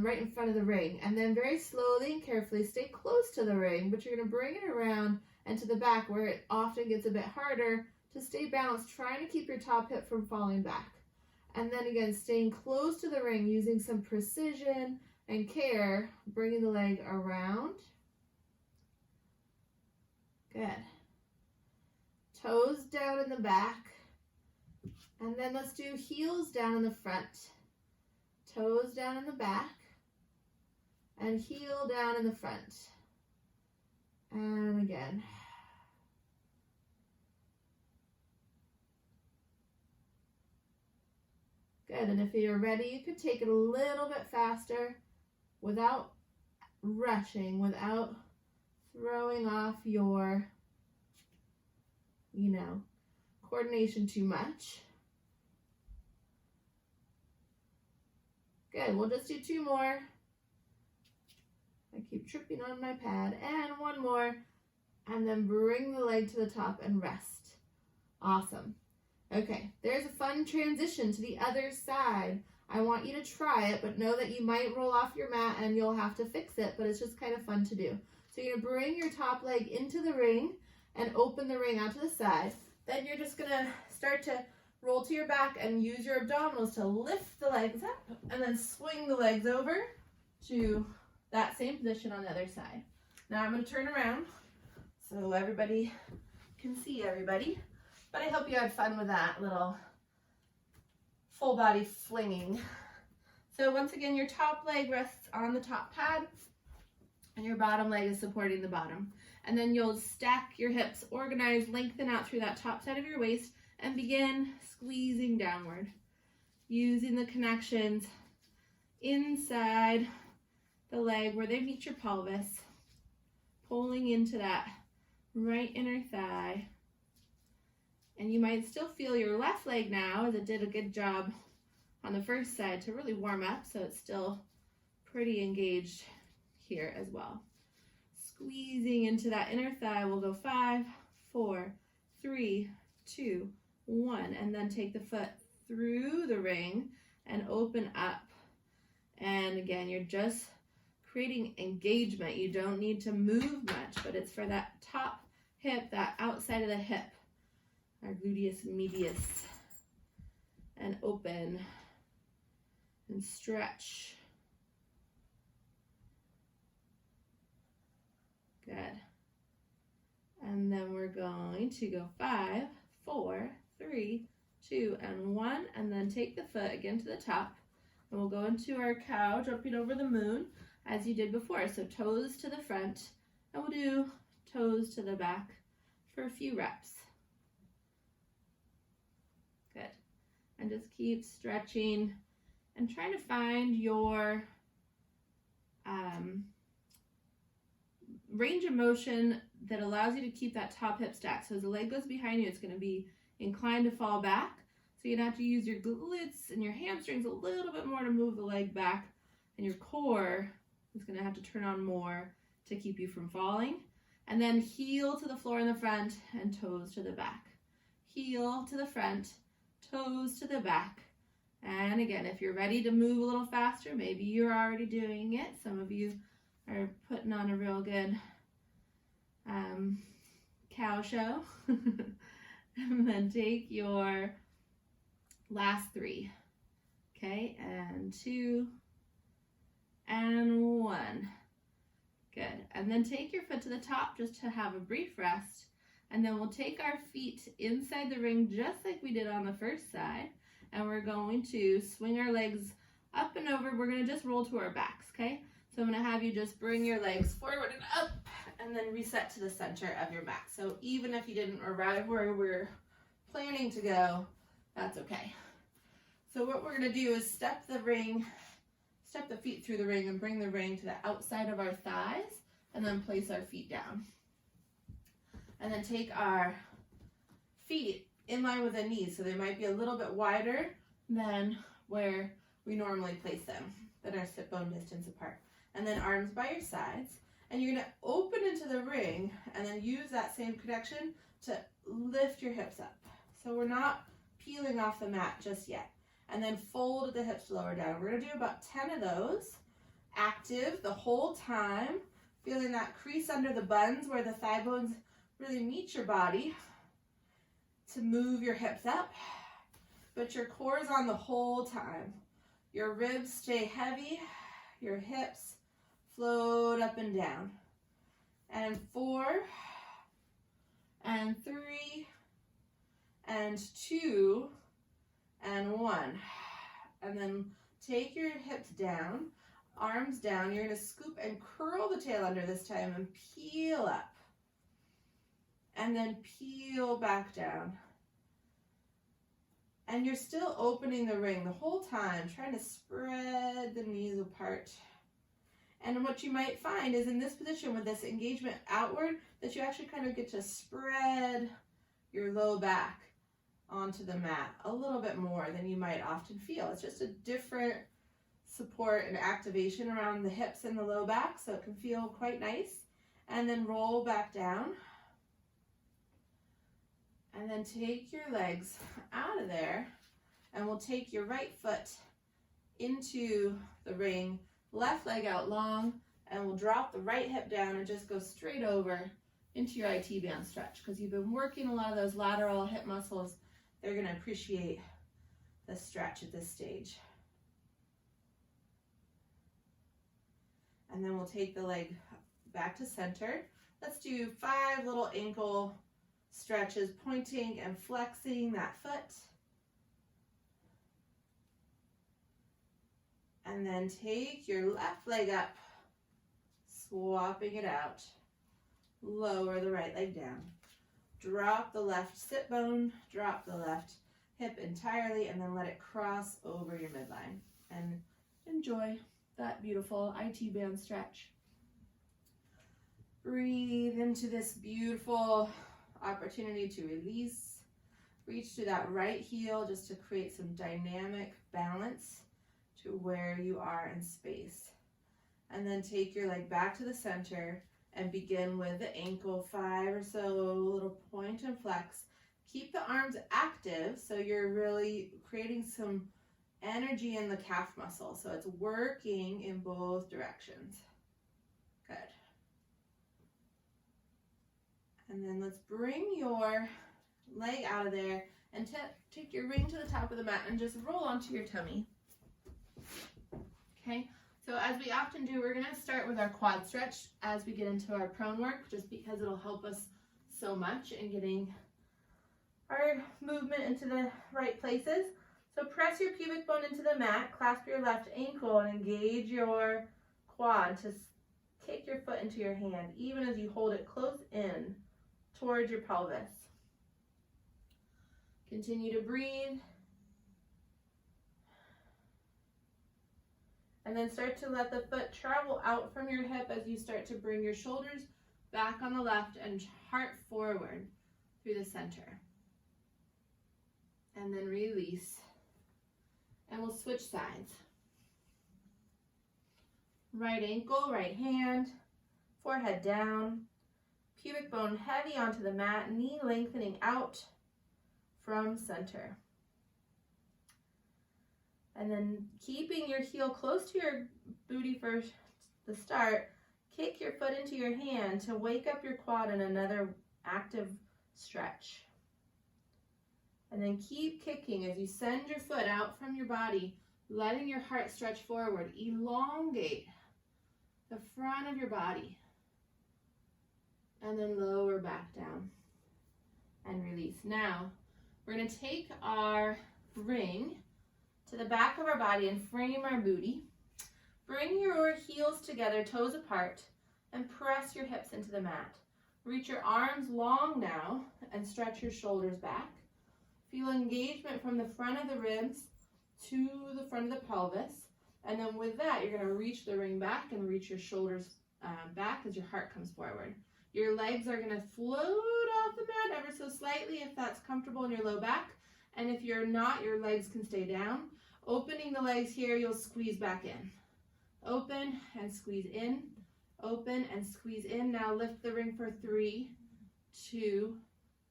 right in front of the ring. And then very slowly and carefully stay close to the ring, but you're going to bring it around and to the back where it often gets a bit harder to stay balanced, trying to keep your top hip from falling back. And then again, staying close to the ring, using some precision and care, bringing the leg around. Good. Toes down in the back. And then let's do heels down in the front. Toes down in the back. And heel down in the front. And again. Good, and if you're ready, you could take it a little bit faster without rushing, without throwing off your, coordination too much. Good, we'll just do 2 more. I keep tripping on my pad, and 1 more, and then bring the leg to the top and rest. Awesome. Okay, there's a fun transition to the other side. I want you to try it, but know that you might roll off your mat and you'll have to fix it, but it's just kind of fun to do. So you're going to bring your top leg into the ring and open the ring out to the side. Then you're just going to start to roll to your back and use your abdominals to lift the legs up and then swing the legs over to that same position on the other side. Now I'm going to turn around so everybody can see everybody. But I hope you had fun with that little full body flinging. So once again, your top leg rests on the top pad and your bottom leg is supporting the bottom. And then you'll stack your hips, organize, lengthen out through that top side of your waist and begin squeezing downward. Using the connections inside the leg where they meet your pelvis, pulling into that right inner thigh. And you might still feel your left leg now, as it did a good job on the first side to really warm up, so it's still pretty engaged here as well. Squeezing into that inner thigh, we'll go 5, 4, 3, 2, 1, and then take the foot through the ring and open up. And again, you're just creating engagement. You don't need to move much, but it's for that top hip, that outside of the hip. Our gluteus medius, and open and stretch. Good. And then we're going to go 5, 4, 3, 2, and 1, and then take the foot again to the top. And we'll go into our cow, jumping over the moon, as you did before. So toes to the front, and we'll do toes to the back for a few reps. Good. And just keep stretching and trying to find your range of motion that allows you to keep that top hip stacked. So as the leg goes behind you, it's going to be inclined to fall back. So you're going to have to use your glutes and your hamstrings a little bit more to move the leg back. And your core is going to have to turn on more to keep you from falling. And then heel to the floor in the front and toes to the back. Heel to the front, toes to the back. And again, if you're ready to move a little faster, maybe you're already doing it. Some of you are putting on a real good cow show. And then take your last 3. Okay, and 2, and 1. Good. And then take your foot to the top just to have a brief rest. And then we'll take our feet inside the ring just like we did on the first side. And we're going to swing our legs up and over. We're going to just roll to our backs, okay? So I'm going to have you just bring your legs forward and up and then reset to the center of your mat. So even if you didn't arrive where we're planning to go, that's okay. So what we're going to do is step the feet through the ring and bring the ring to the outside of our thighs and then place our feet down. And then take our feet in line with the knees, so they might be a little bit wider than where we normally place them, that are sit bone distance apart. And then arms by your sides. And you're going to open into the ring and then use that same connection to lift your hips up. So we're not peeling off the mat just yet. And then fold the hips lower down. We're going to do about 10 of those, active the whole time, feeling that crease under the buns where the thigh bones really meet your body to move your hips up, but your core is on the whole time. Your ribs stay heavy, your hips float up and down. And 4, and 3, and 2, and 1. And then take your hips down, arms down. You're going to scoop and curl the tail under this time and peel up. And then peel back down. And you're still opening the ring the whole time, trying to spread the knees apart. And what you might find is in this position with this engagement outward, that you actually kind of get to spread your low back onto the mat a little bit more than you might often feel. It's just a different support and activation around the hips and the low back, so it can feel quite nice. And then roll back down. And then take your legs out of there, and we'll take your right foot into the ring, left leg out long, and we'll drop the right hip down and just go straight over into your IT band stretch. Because you've been working a lot of those lateral hip muscles, they're going to appreciate the stretch at this stage. And then we'll take the leg back to center. Let's do 5 little ankle stretches, pointing and flexing that foot. And then take your left leg up, swapping it out. Lower the right leg down. Drop the left sit bone, drop the left hip entirely, and then let it cross over your midline. And enjoy that beautiful IT band stretch. Breathe into this beautiful opportunity to release. Reach to that right heel just to create some dynamic balance to where you are in space. And then take your leg back to the center and begin with the ankle, 5 or so, little point and flex. Keep the arms active so you're really creating some energy in the calf muscle. So it's working in both directions. Good. And then let's bring your leg out of there and take your ring to the top of the mat and just roll onto your tummy. Okay, so as we often do, we're going to start with our quad stretch as we get into our prone work, just because it'll help us so much in getting our movement into the right places. So press your pubic bone into the mat, clasp your left ankle, and engage your quad to kick your foot into your hand, even as you hold it close in towards your pelvis. Continue to breathe. And then start to let the foot travel out from your hip as you start to bring your shoulders back on the left and heart forward through the center. And then release. And we'll switch sides. Right ankle, right hand, forehead down, pubic bone heavy onto the mat, knee lengthening out from center. And then keeping your heel close to your booty for the start, kick your foot into your hand to wake up your quad in another active stretch. And then keep kicking as you send your foot out from your body letting your heart stretch forward. Elongate the front of your body. And then lower back down and release. Now, we're going to take our ring to the back of our body and frame our booty. Bring your heels together, toes apart, and press your hips into the mat. Reach your arms long now and stretch your shoulders back. Feel engagement from the front of the ribs to the front of the pelvis. And then with that, you're going to reach the ring back and reach your shoulders back as your heart comes forward. Your legs are going to float off the mat ever so slightly if that's comfortable in your low back. And if you're not, your legs can stay down. Opening the legs here, you'll squeeze back in. Open and squeeze in. Open and squeeze in. Now lift the ring for 3, 2,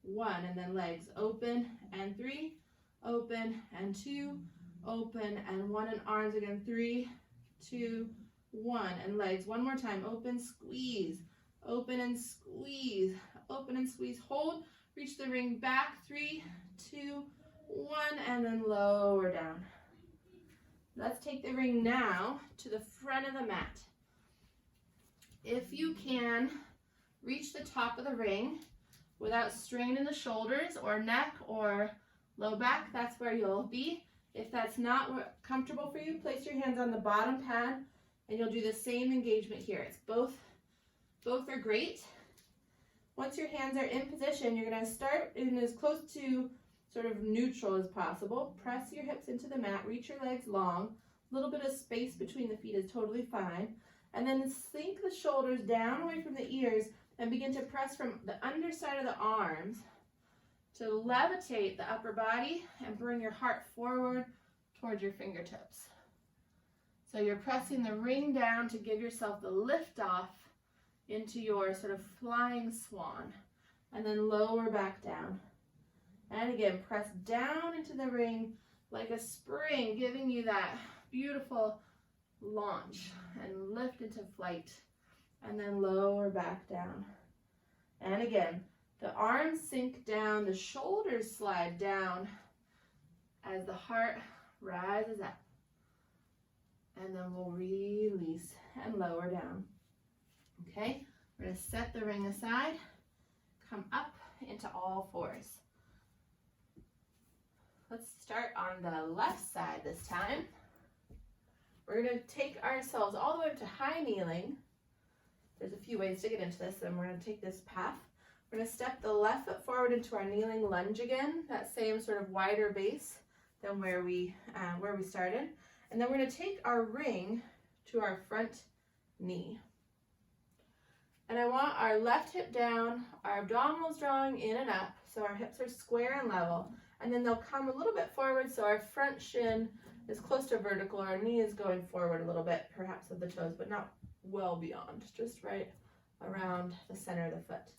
1. And then legs open and 3, open and 2, open and 1. And arms again, 3, 2, 1. And legs one more time. Open, squeeze. Open and squeeze. Open and squeeze. Hold. Reach the ring back. 3, 2, 1. And then lower down. Let's take the ring now to the front of the mat. If you can, reach the top of the ring without straining the shoulders or neck or low back. That's where you'll be. If that's not comfortable for you, place your hands on the bottom pad and you'll do the same engagement here. It's both are great. Once your hands are in position, you're going to start in as close to sort of neutral as possible. Press your hips into the mat, reach your legs long. A little bit of space between the feet is totally fine. And then sink the shoulders down away from the ears and begin to press from the underside of the arms to levitate the upper body and bring your heart forward towards your fingertips. So you're pressing the ring down to give yourself the lift off into your sort of flying swan. And then lower back down. And again, press down into the ring like a spring, giving you that beautiful launch and lift into flight. And then lower back down. And again, the arms sink down, the shoulders slide down as the heart rises up. And then we'll release and lower down. Okay, we're going to set the ring aside, come up into all fours. Let's start on the left side this time. We're going to take ourselves all the way up to high kneeling. There's a few ways to get into this, and we're going to take this path. We're going to step the left foot forward into our kneeling lunge again, that same sort of wider base than where we started. And then we're going to take our ring to our front knee. And I want our left hip down, our abdominals drawing in and up, so our hips are square and level. And then they'll come a little bit forward, so our front shin is close to vertical. Our knee is going forward a little bit, perhaps of the toes, but not well beyond, just right around the center of the foot.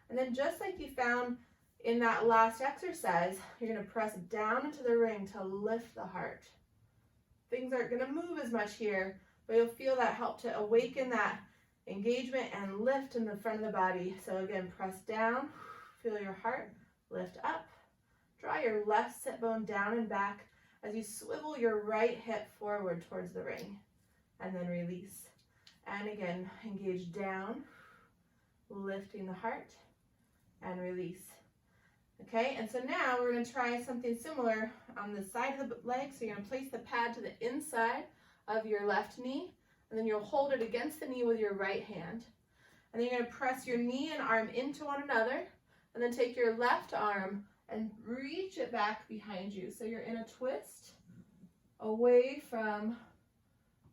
And then just like you found in that last exercise, you're going to press down into the ring to lift the heart. Things aren't going to move as much here, but you'll feel that help to awaken that engagement and lift in the front of the body. So again, press down, feel your heart, lift up. Draw your left sit bone down and back as you swivel your right hip forward towards the ring. And then release. And again, engage down, lifting the heart, and release. Okay, and so now we're going to try something similar on the side of the leg. So you're going to place the pad to the inside of your left knee, and then you'll hold it against the knee with your right hand. And then you're going to press your knee and arm into one another, and then take your left arm and reach it back behind you. So you're in a twist away from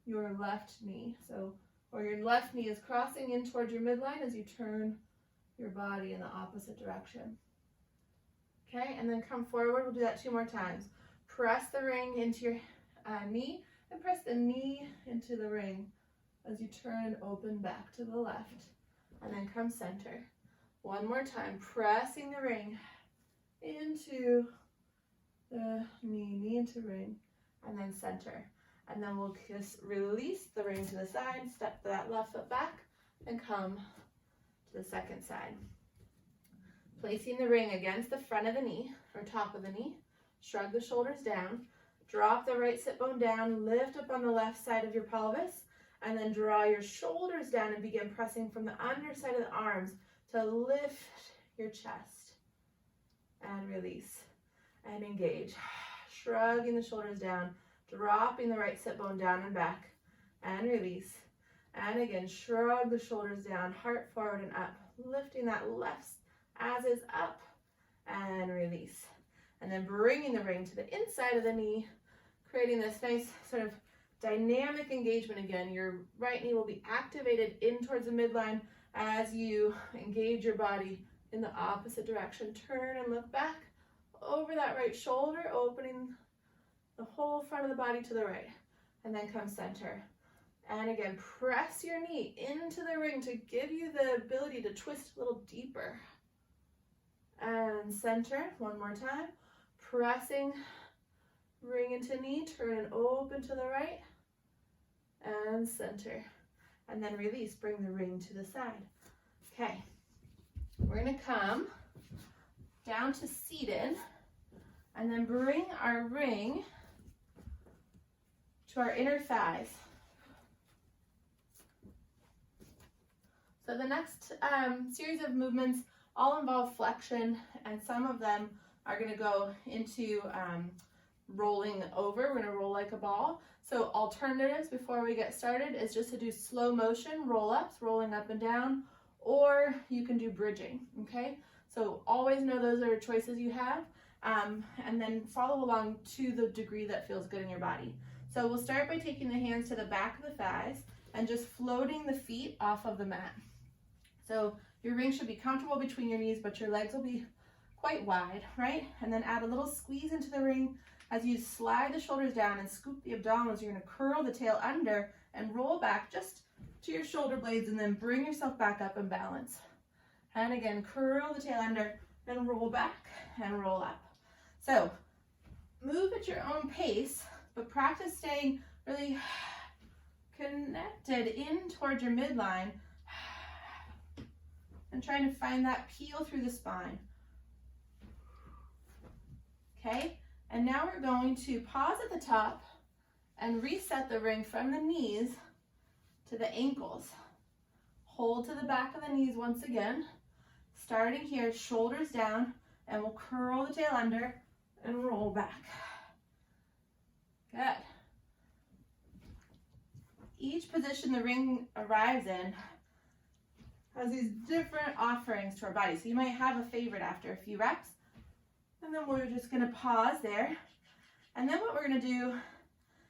your left knee. So, or your left knee is crossing in towards your midline as you turn your body in the opposite direction. Okay, and then come forward. We'll do that 2 more times. Press the ring into your knee and press the knee into the ring as you turn and open back to the left. And then come center. 1 more time, pressing the ring into the knee into ring, and then center. And then we'll just release the ring to the side, step that left foot back, and come to the second side. Placing the ring against the front of the knee, or top of the knee, shrug the shoulders down, Drop the right sit bone down, lift up on the left side of your pelvis, and then draw your shoulders down and begin pressing from the underside of the arms to lift your chest. And release and engage. Shrugging the shoulders down, dropping the right sit bone down and back, and release. And again, shrug the shoulders down, heart forward and up, lifting that left as is up, and release. And then bringing the ring to the inside of the knee, creating this nice sort of dynamic engagement again. Your right knee will be activated in towards the midline as you engage your body in the opposite direction. Turn and look back over that right shoulder, opening the whole front of the body to the right. And then come center. And again, press your knee into the ring to give you the ability to twist a little deeper. And center, one more time. Pressing, ring into knee, turn and open to the right. And center. And then release, bring the ring to the side. Okay, we're gonna come down to seated and then bring our ring to our inner thighs. So the next series of movements all involve flexion, and some of them are going to go into rolling over. We're going to roll like a ball. So alternatives before we get started is just to do slow motion roll-ups, rolling up and down, or you can do bridging, okay? So always know those are choices you have, and then follow along to the degree that feels good in your body. So we'll start by taking the hands to the back of the thighs and just floating the feet off of the mat. So your ring should be comfortable between your knees, but your legs will be quite wide, right? And then add a little squeeze into the ring as you slide the shoulders down and scoop the abdominals. You're going to curl the tail under and roll back just to your shoulder blades, and then bring yourself back up and balance. And again, curl the tail under and roll back and roll up. So move at your own pace, but practice staying really connected in towards your midline and trying to find that peel through the spine. Okay, and now we're going to pause at the top and reset the ring from the knees to the ankles. Hold to the back of the knees once again. Starting here, shoulders down, and we'll curl the tail under and roll back. Good. Each position the ring arrives in has these different offerings to our body. So you might have a favorite after a few reps. And then we're just going to pause there. And then what we're going to do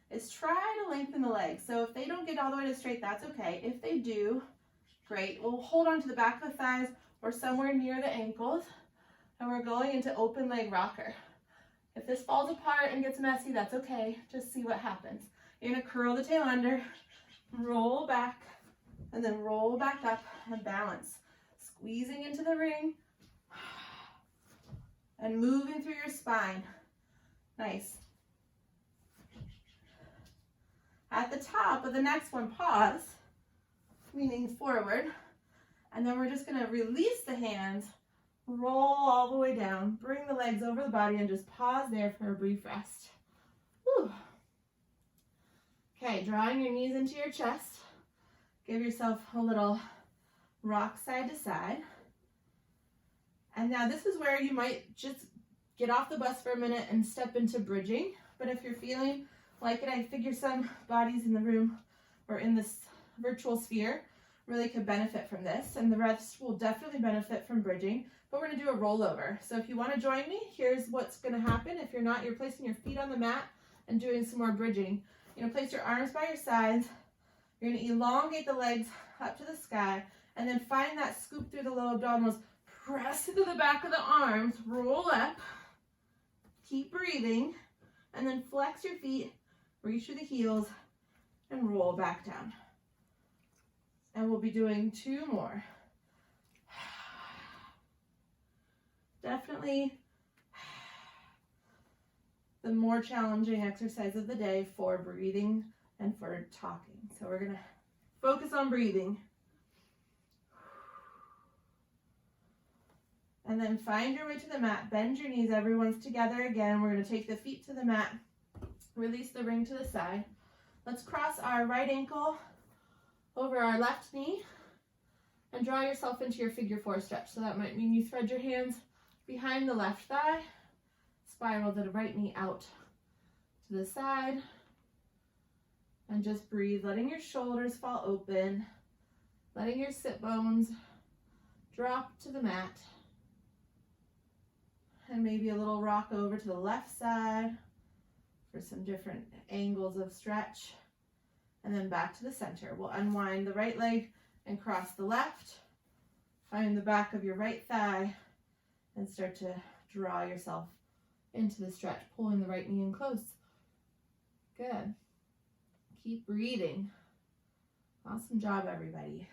is try to lengthen the legs. So if they don't get all the way to straight, that's okay. If they do, great. We'll hold on to the back of the thighs or somewhere near the ankles. And we're going into open leg rocker. If this falls apart and gets messy, that's okay. Just see what happens. You're going to curl the tail under, roll back, and then roll back up and balance. Squeezing into the ring and moving through your spine. Nice. At the top of the next one, pause, leaning forward, and then we're just going to release the hands, roll all the way down, bring the legs over the body, and just pause there for a brief rest. Whew. Okay, drawing your knees into your chest. Give yourself a little rock side to side. And now this is where you might just get off the bus for a minute and step into bridging. But if you're feeling like it, I figure some bodies in the room or in this virtual sphere really could benefit from this. And the rest will definitely benefit from bridging. But we're going to do a rollover. So if you want to join me, here's what's going to happen. If you're not, you're placing your feet on the mat and doing some more bridging. You're going to place your arms by your sides. You're going to elongate the legs up to the sky. And then find that scoop through the low abdominals. Press into the back of the arms. Roll up. Keep breathing. And then flex your feet. Reach through the heels. And roll back down. And we'll be doing 2 more. Definitely the more challenging exercise of the day for breathing and for talking. So we're going to focus on breathing. And then find your way to the mat. Bend your knees. Everyone's together again. We're going to take the feet to the mat. Release the ring to the side. Let's cross our right ankle over our left knee and draw yourself into your figure 4 stretch. So that might mean you thread your hands behind the left thigh, spiral the right knee out to the side, and just breathe, letting your shoulders fall open, letting your sit bones drop to the mat, and maybe a little rock over to the left side for some different angles of stretch, and then back to the center. We'll unwind the right leg and cross the left, find the back of your right thigh, and start to draw yourself into the stretch, pulling the right knee in close. Good. Keep breathing. Awesome job, everybody.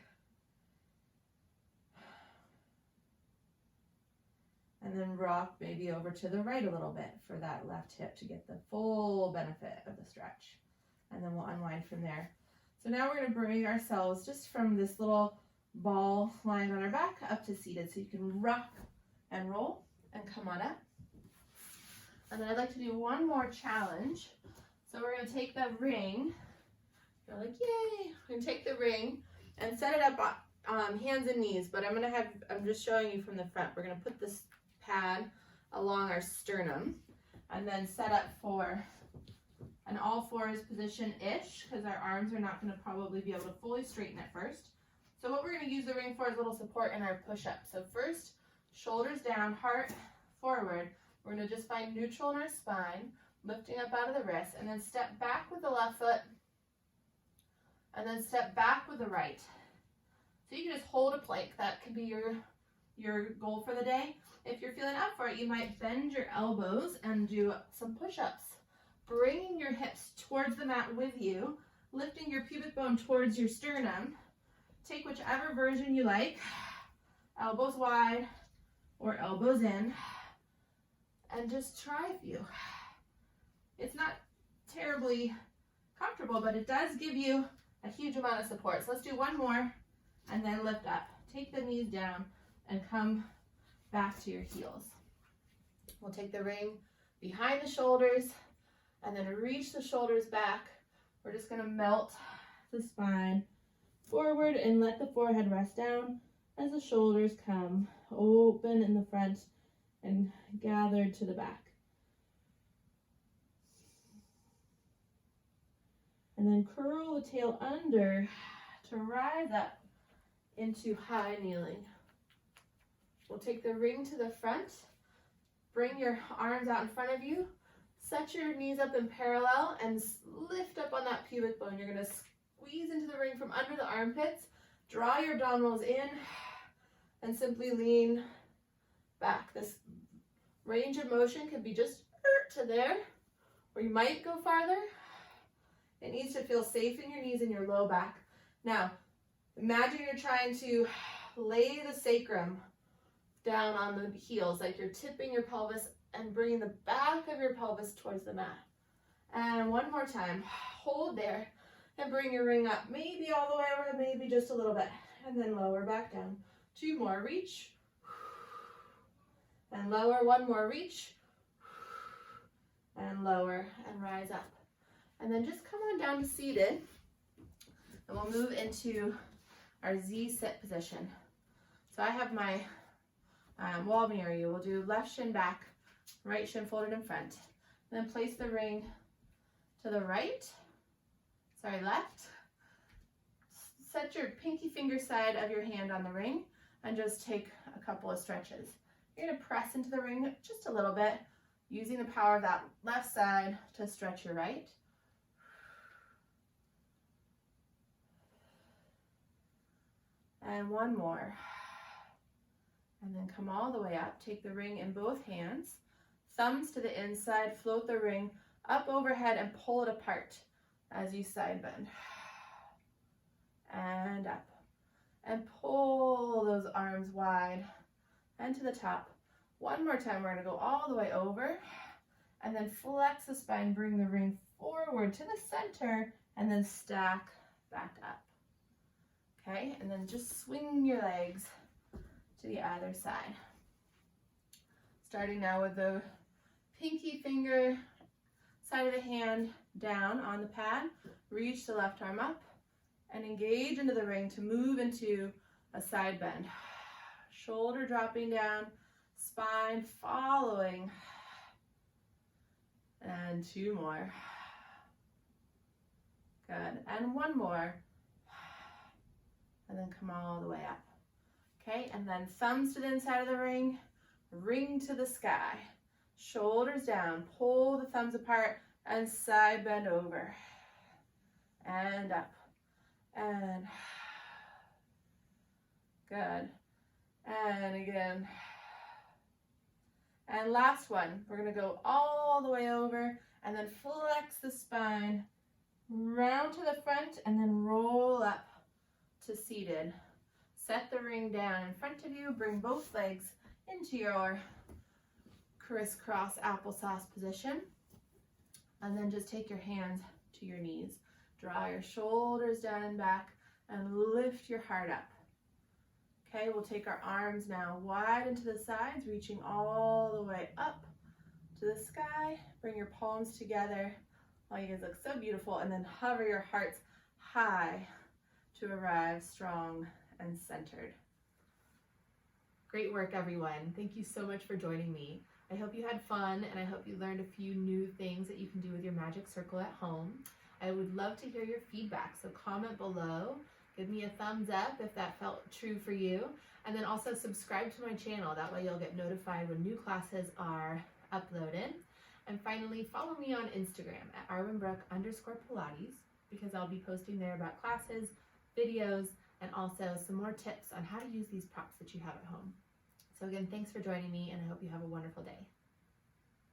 And then rock maybe over to the right a little bit for that left hip to get the full benefit of the stretch. And then we'll unwind from there. So now we're going to bring ourselves just from this little ball lying on our back up to seated. So you can rock and roll and come on up. And then I'd like to do one more challenge. So we're going to take the ring. You're like, yay! We're going to take the ring and set it up on hands and knees. But I'm just showing you from the front. We're going to put this pad along our sternum and then set up for an all fours position-ish, because our arms are not going to probably be able to fully straighten at first. So what we're going to use the ring for is a little support in our push-up. So first, shoulders down, heart forward. We're going to just find neutral in our spine, lifting up out of the wrist, and then step back with the left foot, and then step back with the right. So you can just hold a plank. That could be your goal for the day. If you're feeling up for it, you might bend your elbows and do some push-ups, bringing your hips towards the mat with you, lifting your pubic bone towards your sternum. Take whichever version you like, elbows wide or elbows in, and just try a few. It's not terribly comfortable, but it does give you a huge amount of support. So let's do one more and then lift up. Take the knees down and come back to your heels. We'll take the ring behind the shoulders and then reach the shoulders back. We're just going to melt the spine forward and let the forehead rest down as the shoulders come open in the front and gathered to the back. And then curl the tail under to rise up into high kneeling. We'll take the ring to the front, bring your arms out in front of you, set your knees up in parallel and lift up on that pubic bone. You're going to squeeze into the ring from under the armpits, draw your abdominals in, and simply lean back. This range of motion could be just to there, or you might go farther. It needs to feel safe in your knees and your low back. Now, imagine you're trying to lay the sacrum down on the heels, like you're tipping your pelvis and bringing the back of your pelvis towards the mat. And one more time, hold there and bring your ring up, maybe all the way over, maybe just a little bit, and then lower back down. Two more, reach, and lower, one more, reach, and lower, and rise up. And then just come on down to seated, and we'll move into our Z sit position. So I have my wall near you. We'll do left shin back, right shin folded in front. And then place the ring to the right, left. Set your pinky finger side of your hand on the ring and just take a couple of stretches. You're going to press into the ring just a little bit, using the power of that left side to stretch your right. And one more. And then come all the way up. Take the ring in both hands. Thumbs to the inside. Float the ring up overhead and pull it apart as you side bend. And up. And pull those arms wide and to the top. One more time. We're going to go all the way over. And then flex the spine. Bring the ring forward to the center. And then stack back up. Okay, and then just swing your legs to the other side. Starting now with the pinky finger side of the hand down on the pad, reach the left arm up, and engage into the ring to move into a side bend. Shoulder dropping down, spine following. And 2 more. Good. And 1 more. And then come all the way up. Okay, and then thumbs to the inside of the ring, ring to the sky. Shoulders down, pull the thumbs apart, and side bend over. And up. And good. And again. And last one, we're going to go all the way over and then flex the spine, round to the front, and then roll up to seated. Set the ring down in front of you, bring both legs into your crisscross applesauce position, and then just take your hands to your knees. Draw your shoulders down and back and lift your heart up. Okay, we'll take our arms now wide into the sides, reaching all the way up to the sky. Bring your palms together. Oh, you guys look so beautiful. And then hover your hearts high to arrive strong and centered. Great work, everyone. Thank you so much for joining me. I hope you had fun, and I hope you learned a few new things that you can do with your magic circle at home. I would love to hear your feedback, so comment below. Give me a thumbs up if that felt true for you. And then also subscribe to my channel. That way you'll get notified when new classes are uploaded. And finally, follow me on Instagram at arwenbrooke_Pilates, because I'll be posting there about classes, videos, and also some more tips on how to use these props that you have at home. So again, thanks for joining me, and I hope you have a wonderful day.